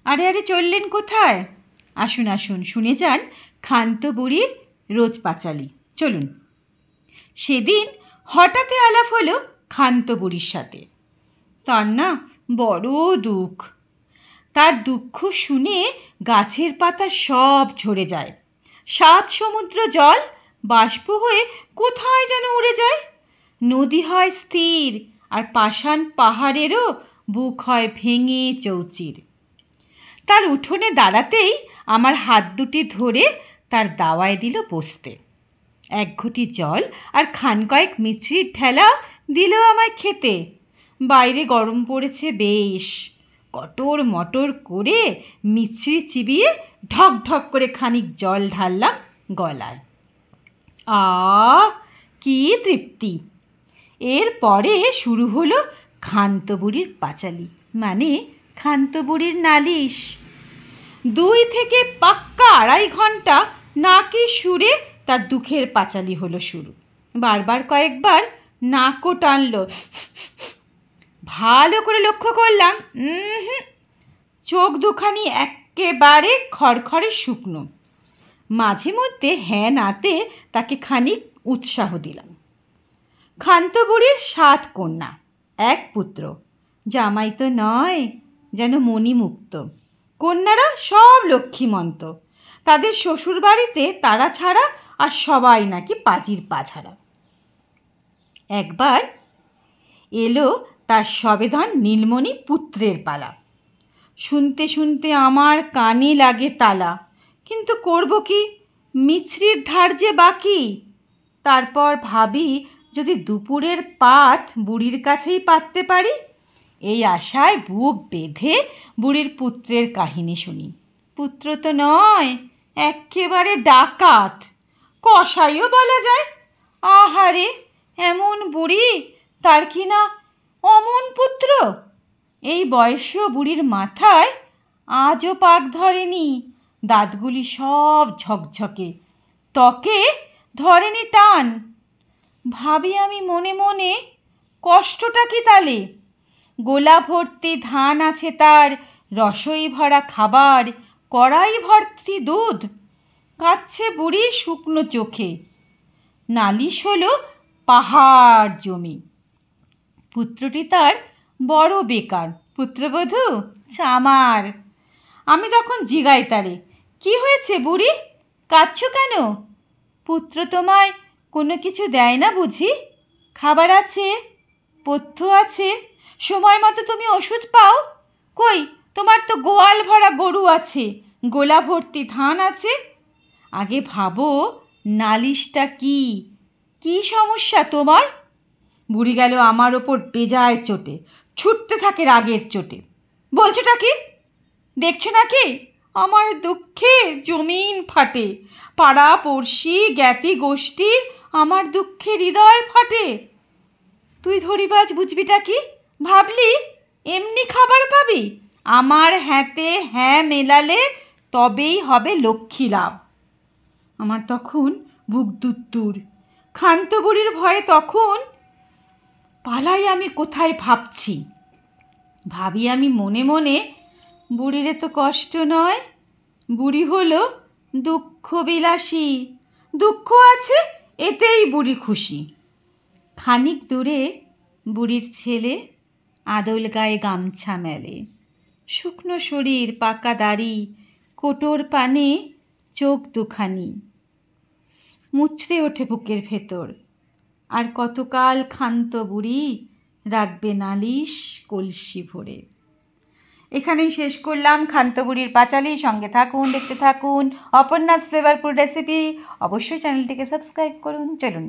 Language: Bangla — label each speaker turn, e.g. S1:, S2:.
S1: আরে আরে চললেন কোথায়? আসুন আসুন, শুনে যান ক্ষান্ত বুড়ির রোজ পাঁচালি। চলুন। সেদিন হঠাৎই আলাপ হলো ক্ষান্ত বুড়ির সাথে। তার না বড় দুঃখ। তার দুঃখ শুনে গাছের পাতা সব ঝরে যায়। 7 সমুদ্র জল বাষ্প হয়ে কোথায় যেন উড়ে যায়। নদী হয় স্থির, আর পাষাণ পাহাড়েরও বুক হয় ভেঙে চৌচির। তার উঠোনে দাঁড়াতেই আমার হাত দুটি ধরে তার দাওয়ায় দিল বসতে। 1 ঘটি জল আর খানকয়েক মিছরির ঠেলা দিল আমায় খেতে। বাইরে গরম পড়েছে বেশ। কটর মটর করে মিছরি চিবিয়ে ঢক ঢক করে খানিক জল ঢাললাম গলায়। কি তৃপ্তি! এরপরে শুরু হলো ক্ষান্ত বুড়ির পাঁচালি, মানে ক্ষান্ত বুড়ির নালিশ। 2 থেকে পাক্কা 2.5 ঘন্টা নাকি সুরে তার দুঃখের পাঁচালি হলো শুরু। বারবার কয়েকবার নাকও টানল। ভালো করে লক্ষ্য করলাম, চোখ দুখানি একেবারে খড়খড়ে শুকনো। মাঝে মধ্যে হ্যাঁ নাতে তাকে খানিক উৎসাহ দিলাম। ক্ষান্ত বুড়ির 7 কন্যা, 1 পুত্র। জামাই তো নয়, যেন মণিমুক্ত। কন্যারা সব লক্ষ্মীমন্ত। তাদের শ্বশুর বাড়িতে তারা ছাড়া আর সবাই নাকি পাজির পা ছাড়া। একবার এলো তার সবেধন নীলমণি পুত্রের পালা। শুনতে শুনতে আমার কানে লাগে তালা, কিন্তু করব কি? মিছরির ধার যে বাকি। তারপর ভাবি, যদি দুপুরের পাত বুড়ির কাছেই পাততে পারি। এই আশায় বুক বেঁধে বুড়ির পুত্রের কাহিনী শুনি। পুত্র তো নয়, একেবারে ডাকাত, কসাইও বলা যায়। আহারে, এমন বুড়ি, তার কি না অমন পুত্র! এই বয়সেও বুড়ির মাথায় আজও পাক ধরেনি। দাঁতগুলি সব ঝকঝকে, ত্বকে ধরেনি টান। ভাবি আমি মনে মনে, কষ্টটা কি তালে? গোলা ভর্তি ধান আছে তার, রসই ভরা খাবার, কড়াই ভর্তি দুধ। কাচ্ছে বুড়ি শুকনো চোখে। নালিশ হলো পাহাড় জমি। পুত্রটি তার বড় বেকার, পুত্রবধূ চামার। আমি তখন জিগাই তারে, কি হয়েছে বুড়ি, কাঁদছো কেন? পুত্র তোমায় কোনো কিছু দেয় না বুঝি? খাবার আছে, পথ্য আছে, সময় মতো তুমি ওষুধ পাও? কই, তোমার তো গোয়াল ভরা গরু আছে, গোলা ভর্তি ধান আছে। আগে ভাবো নালিশটা কি, কি সমস্যা তোমার? বুড়ি গেল আমার ওপর বেজায় চোটে, ছুটতে থাকে রাগের চোটে। বলছোটা কি? দেখছো নাকি আমার দুঃখে জমিন ফাটে। পাড়া পড়শি জ্ঞাতি গোষ্ঠী আমার দুঃখে হৃদয় ফাটে। তুই ধরিবাজ বুঝবিটা কি? ভাবলি এমনি খাবার পাবি? আমার হ্যাঁতে হ্যাঁ মেলালে তবেই হবে লক্ষ্মী লাভ। আমার তখন বুক দুত্তুর। ক্ষান্ত বুড়ির ভয়ে তখন পালাই আমি কোথায় ভাবছি। ভাবি আমি মনে মনে, বুড়িরে তো কষ্ট নয়, বুড়ি হলো দুঃখ বিলাসী। দুঃখ আছে, এতেই বুড়ি খুশি। খানিক দূরে বুড়ির ছেলে আদল গায়ে গামছা মেলে। শুকনো শরীর, পাকা দাড়ি, কোটর পানে চোখ দুখানি। মুচড়ে ওঠে বুকের ভেতর। আর কতকাল ক্ষান্ত বুড়ি রাখবে নালিশ কলসি ভরে। এখানেই শেষ করলাম ক্ষান্ত বুড়ির পাঁচালি। সঙ্গে থাকুন, দেখতে থাকুন অপর্ণাস ফ্লেভারফুল রেসিপি। অবশ্যই চ্যানেলটিকে সাবস্ক্রাইব করুন। চলুন।